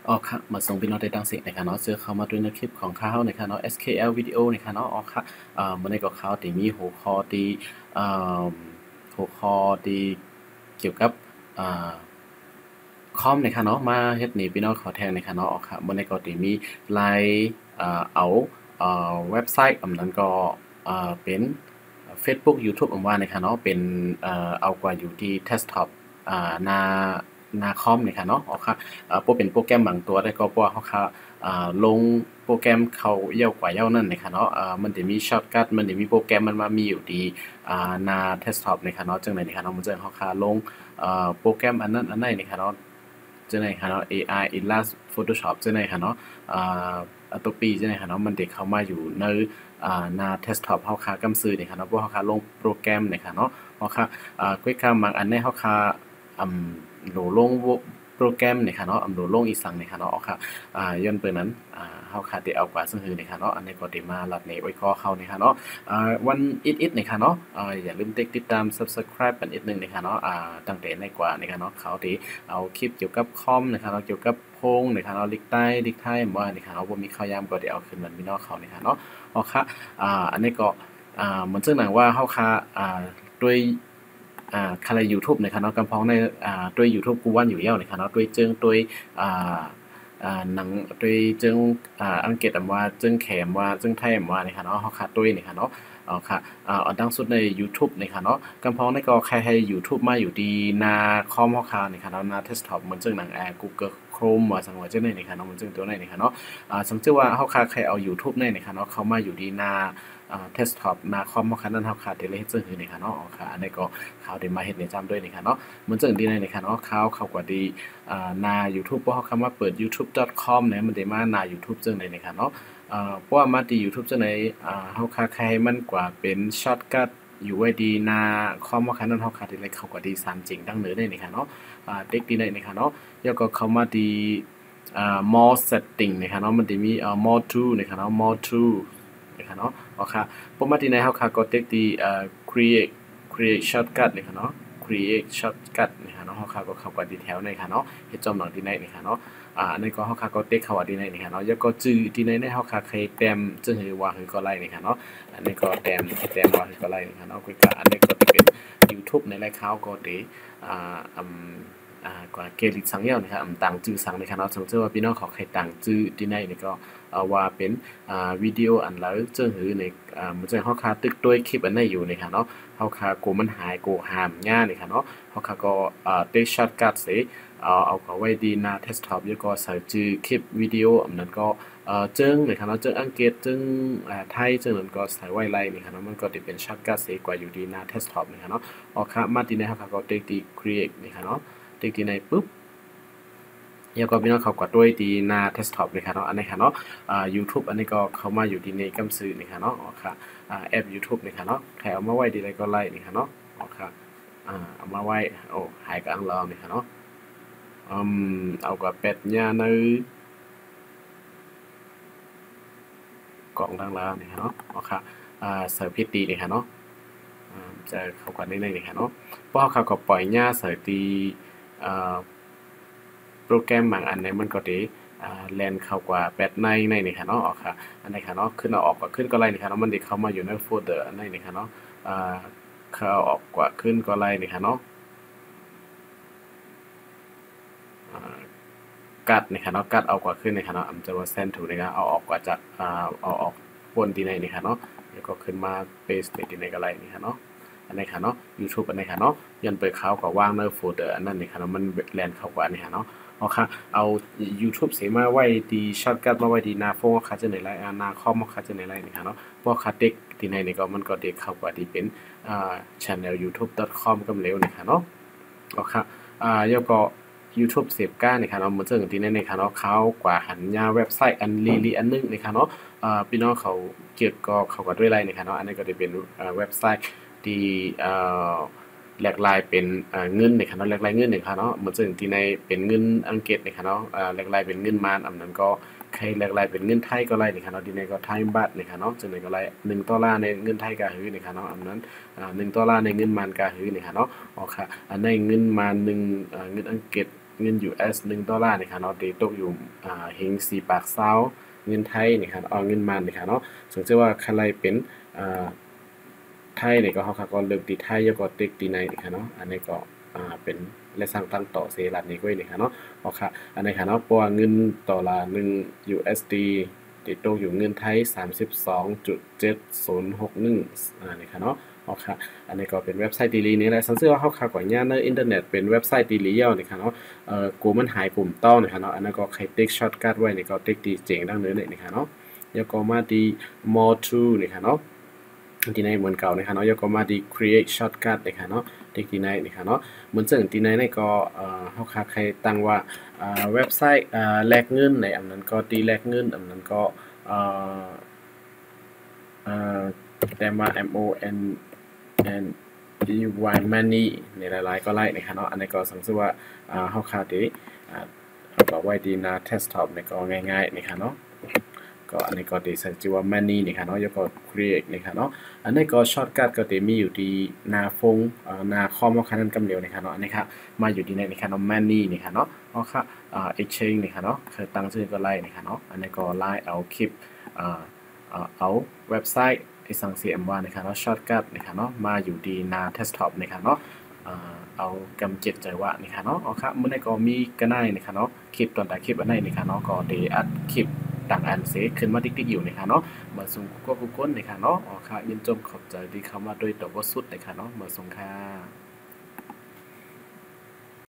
อ๋อครับมาส่งพี่น้องได้ดังสินะครับเนาะเจอเข้ามาด้วยในคลิปของเขานะครับเนาะ SKL วิดีโอนะครับเนาะอ๋อครับมื้อนี้ก็เขาที่มีหัวข้อที่อ่าหัวข้อที่เกี่ยวกับอ่าคอมนะครับเนาะมาเฮ็ดให้พี่น้องเข้าแทงนะครับเนาะอ๋อครับมื้อนี้ก็ที่มีหลายเอาเว็บไซต์อันนั้นก็เป็น Facebook YouTube ว่านะครับเนาะเป็นเอากว่าอยู่ที่ desktop หน้าคอมนี่ค่ะเนาะอ๋อครับบ่เป็นโปรแกรมบางตัวแต่ก็เพราะว่าเขาลงโปรแกรมเขายาวกว่าเย้านั่นนี่ค่ะเนาะมันสิมีช็อตคัตมันสิมีโปรแกรมมันมามีอยู่ที่หน้า desktop นี่ค่ะเนาะจังได๋นี่ค่ะเนาะมันจังเขาลงโปรแกรมอันนั้นอันใดนี่ค่ะเนาะจังได๋ค่ะเนาะ AI Illustrator Photoshop จังได๋ค่ะเนาะอ่า Adobe จังได๋ค่ะเนาะมันได้เข้ามาอยู่ในหน้า desktop เฮาค่ะกำซื้อนี่ค่ะเนาะเพราะเฮาค่ะลงโปรแกรมนี่ค่ะเนาะเฮาค่ะคุยคำบางอันในเฮาค่ะอืม โหลดลงโปรแกรมนี่ค่ะเนาะโหลดลงอีสังนี่ค่ะเนาะค่ะย้อนเปิ่นนั้นเฮาคาดได้เอากว่าซึ่งคือนี่ค่ะเนาะอันนี้ก็ได้มาลัดในไว้ข้อเขานี่ค่ะเนาะวันอิดๆนี่ค่ะเนาะอย่าลืมติดตาม Subscribe กันนิดนึงนี่ค่ะเนาะตั้งแต่ในกว่านี่ค่ะเนาะเขาที่เอาคลิปเกี่ยวกับคอมนี่ค่ะเนาะเกี่ยวกับโพงนี่ค่ะเนาะลิกไทยว่านี่ค่ะเนาะบ่มีข่าวยามก็ได้เอาขึ้นมันพี่น้องเขานี่ค่ะเนาะค่ะอันนี้ก็เหมือนซึ่งหนังว่าเฮาค่ะด้วย คารายูทูบนะครับเนาะกำพ้องในด้วยยูทูบกูวันอยู่แล้วนะครับเนาะด้วยเจิงด้วยอ่าหนังด้วยเจิงอังกฤษว่าเจิงแขมว่าเจิงไทยว่านะครับเนาะเฮาคาด้วยนี่ค่ะเนาะอ๋อค่ะอันดังสุดในยูทูบนี่ค่ะเนาะกำพ้องในก็ใครให้ยูทูบมาอยู่ดีหน้าคอมเฮาคานี่ค่ะเนาะหน้าเดสก์ท็อปเหมือนเจิงหนังGoogle Chrome ว่าสังว่าเจิงได้นี่ค่ะเนาะเหมือนเจิงตัวไหนนี่ค่ะเนาะสังเจอว่าเฮาคาใครเอายูทูบในนี่ค่ะเนาะเข้ามาอยู่ดีหน้าdesktop หน้าคอมเฮาค่ะนั้นเฮาคาได้เลยเฮ็ดจังซี่นี่ค่ะเนาะอ๋อค่ะอันนี้ก็ เขาได้มาเฮ็ดในจำด้วยนี่ค่ะเนาะเหมือนจังดีในนี่ค่ะเนาะเขากว่าดีหน้ายูทูบเพราะเขาคำว่าเปิด youtube.com เนี่ยมันได้มาหน้ายูทูบจังได๋นี่ค่ะเนาะเพราะว่ามาที่ยูทูบจังได๋เฮาค่าใครมันกว่าเป็นช็อตคัตอยู่ไว้ดีหน้าคอมเฮาคันนั้นเฮาค่าได้เลยเข้ากว่าดีสามจริงดังเด้อได้นี่ค่ะเนาะเด็กดีในนี่ค่ะเนาะแล้วก็เข้ามาที่more setting นี่ค่ะเนาะมันสิมีmore tool นี่ค่ะเนาะ more tool นี่ค่ะเนาะอ๋อค่ะพอมาที่ในเฮาค่าก็เต็กที่create shortcut นี่ค่ะเนาะ create shortcut นี่ค่ะเนาะเฮาก็เข้ากับดีเทลในค่ะเนาะเฮ็ดจอมหนังที่ไหนนี่ค่ะเนาะอันนี้ก็เฮาก็เต็กเข้าว่าที่ไหนนี่ค่ะเนาะแล้วก็จื้อที่ไหนในเฮาเคยแต้มจึงคือว่าคือก็ไล่นี่ค่ะเนาะอันนี้ก็แต้มว่าคือก็ไล่นี่ค่ะเนาะคือก็อันนี้ก็สิเป็นยูทูบในไลฟ์เขาก็ได้อ่าอืมกว่าเกลิดสังเหี่ยวนะครับต่างจื้อสังนะครับเนาะสมมุติว่าพี่น้องเขาใครต่างจื้อที่ไหนนี่ก็ว่าเป็นวิดีโออันแล้วจึงหือในมันจะเฮาตึกด้วยคลิปอันไหนอยู่นี่ค่ะเนาะ เฮาคาโกมันหายโกหามง่านี่ค่ะเนาะเฮาคาก็take shortcut สิเอาเข้าไว้ดีหน้า desktop แล้วก็ใส่ชื่อคลิปวิดีโออันนั้นก็เจิงนี่ค่ะเนาะเจิงอังกฤษเจิงไทยเจิงนั้นก็ใส่ไว้ไล่นี่ค่ะเนาะมันก็สิเป็น shortcut สิกว่าอยู่ดีหน้า desktop นี่ค่ะเนาะออค่ะมาที่ไหนเฮาคาก็ take ที่ create นี่ค่ะเนาะ take ที่ไหนปึ๊บ แล้วก็พี่น้องเขากดด้วยที่หน้า desktop เลยค่ะเนาะอันนี้ค่ะเนาะYouTube อันนี้ก็เข้ามาอยู่ที่ในกำซื้อนี่ค่ะเนาะอ๋อค่ะแอป YouTube นี่ค่ะเนาะใครเอามาไว้ดีเลยก็ไล่นี่ค่ะเนาะอ๋อค่ะเอามาไว้โอ้หายกับอังเรานี่ค่ะเนาะเอากับเป็ดย่าในกล่องดังแล้วนี่ค่ะเนาะอ๋อค่ะเสิร์ฟพิตีนี่ค่ะเนาะจะเข้ากันได้เลยนี่ค่ะเนาะเพราะเขาก็ปล่อยย่าเสิร์ฟตีอ่า โปรแกรมบางอันเนี่ยมันก็ได้แล่นเข้ากว่าแบตในนี่ค่ะเนาะอ๋อค่ะอันนี้ค่ะเนาะขึ้นเอาออกก็ขึ้นก็ไล่นี่ค่ะเนาะมันได้เข้ามาอยู่ในโฟลเดอร์อันนี้นี่ค่ะเนาะอ่าเข้าออกกว่าขึ้นก็ไล่นี่ค่ะเนาะอ่ากัดนี่ค่ะเนาะกัดเอากว่าขึ้นนี่ค่ะเนาะจะว่า send to นี่ครับเอาออกกว่าจากเอาออกบนที่ไหนนี่ค่ะเนาะแล้วก็ขึ้นมา paste ที่ไหนก็ไล่นี่ค่ะเนาะอันนี้ค่ะเนาะ YouTube อันนี้ค่ะเนาะยันไปเขาก็วางในโฟลเดอร์อันนั้นนี่ค่ะเนาะมันแล่นเข้ากว่านี่ค่ะเนาะ อ๋อค่ะเอา YouTube เสียมาไว้ดีช็อตคัทมาไว้ดีหน้าโฟนค่ะจังได๋ล่ะหน้าคอมค่ะจังได๋ล่ะนี่ค่ะเนาะพวกค่ะเด็กที่ไหนนี่ก็มันก็เด็กเข้ากว่าที่เป็นchannel youtube.com กำเหลวนี่ค่ะเนาะอ๋อค่ะแล้วก็ YouTube เสพการนี่ค่ะเนาะมันซึ่งที่นั่นนี่ค่ะเนาะเขากว่าหันยาเว็บไซต์อันลีอันนึงนี่ค่ะเนาะพี่น้องเขาเกี่ยวก็เขาก็ด้วยไรนี่ค่ะเนาะอันนี้ก็จะเป็นเว็บไซต์ที่แหลกลายเป็นเงินนี่ค่ะเนาะแหลกลายเงินนี่ค่ะเนาะมันซึ่งที่ในเป็นเงินอังกฤษนี่ค่ะเนาะแหลกลายเป็นเงินมานอันนั้นก็ใครแหลกลายเป็นเงินไทยก็ไล่นี่ค่ะเนาะที่ในก็ไทยบาทนี่ค่ะเนาะจังได๋ก็ไล่$1ในเงินไทยก็คือนี่ค่ะเนาะอันนั้น$1ในเงินมานก็คือนี่ค่ะเนาะอ๋อค่ะอันในเงินมาน1เงินอังกฤษ เงิน US $1นะครับเนาะตีตกอยู่เฮง4ปากเซาเงินไทยนะครับเงินมันนะครับเนาะซึ่งว่าคันไรเป็นไทยเนี่ยก็เขาก็เลือกตีไทยแล้วก็ติ๊กตีในนะครับเนาะอันนี้ก็เป็นและสร้างตั้งต่อเซรัตนี้ไว้นะครับเนาะโอเคอันนี้ครับเนาะเพราะว่าเงินต่อละ1 USD ติดตกอยู่เงินไทย 32.7061นี่ครับเนาะโอเคอันนี้ก็เป็นเว็บไซต์ตีลีนี่แหละสังเกตว่าเขาข่าวก่อนย่าในอินเทอร์เน็ตเป็นเว็บไซต์ตีลีเยานี่ครับเนาะกูมันหายกลุ่มต้อนะครับเนาะอันนั้นก็ใครติ๊กช็อตการ์ดไว้นี่ก็ติ๊กตีเจ๋งดังเนื้อนี่ครับเนาะแล้วก็มาดี more to นี่ครับเนาะที่ในเหมือนเก่านะครับเนาะแล้วก็มาดี create shortcut นะครับเนาะติ๊กที่ในนะครับเนาะเหมือนซึ่งที่ในนี่ก็เขาคาใครตั้งว่าเว็บไซต์แลกเงินในอันนั้นก็ตีแลกเงินอันนั้นก็แต่มา MON and DY Money ในหลายๆก็ไล่นะครับเนาะอันนี้ก็สังเกตว่าเขาคาตีเขาก็ไว้ดีนะ desktop นี่ก็ง่ายๆนะครับเนาะก็อันนี้ก็ตีใส่ชื่อว่า Money นี่ค่ะเนาะแล้วก็ create นี่ค่ะเนาะอันนี้ก็ shortcut ก็ตีมีอยู่ที่หน้าฟงหน้าคอมว่าคันนั้นกำเดียวนี่ค่ะเนาะอันนี้ค่ะมาอยู่ที่ในนี่ค่ะเนาะ Money นี่ค่ะเนาะเอาค่ะexchange นี่ค่ะเนาะคือตั้งชื่อก็ไล่นี่ค่ะเนาะอันนี้ก็ไล่เอาคลิปเอาเว็บไซต์ที่สั่ง CM1 นี่ค่ะเนาะ shortcut นี่ค่ะเนาะมาอยู่ที่หน้า desktop นี่ค่ะเนาะเอากำเจ็ดใจว่านี่ค่ะเนาะเอาค่ะมื้อนี้ก็มีก็ได้นี่ค่ะเนาะคลิปตอนแต่คลิปอันไหนนี่ค่ะเนาะก็ได้อัดคลิปต่างอันเสขึ้นมาติ๊กๆอยู่นะคะเนาะมาส่งกุ๊กกุ๊กนะคะเนาะอ๋อค่ะยินจมขอบใจที่เข้ามาโดยตัวสุดนะคะเนาะมาส่งค่ะ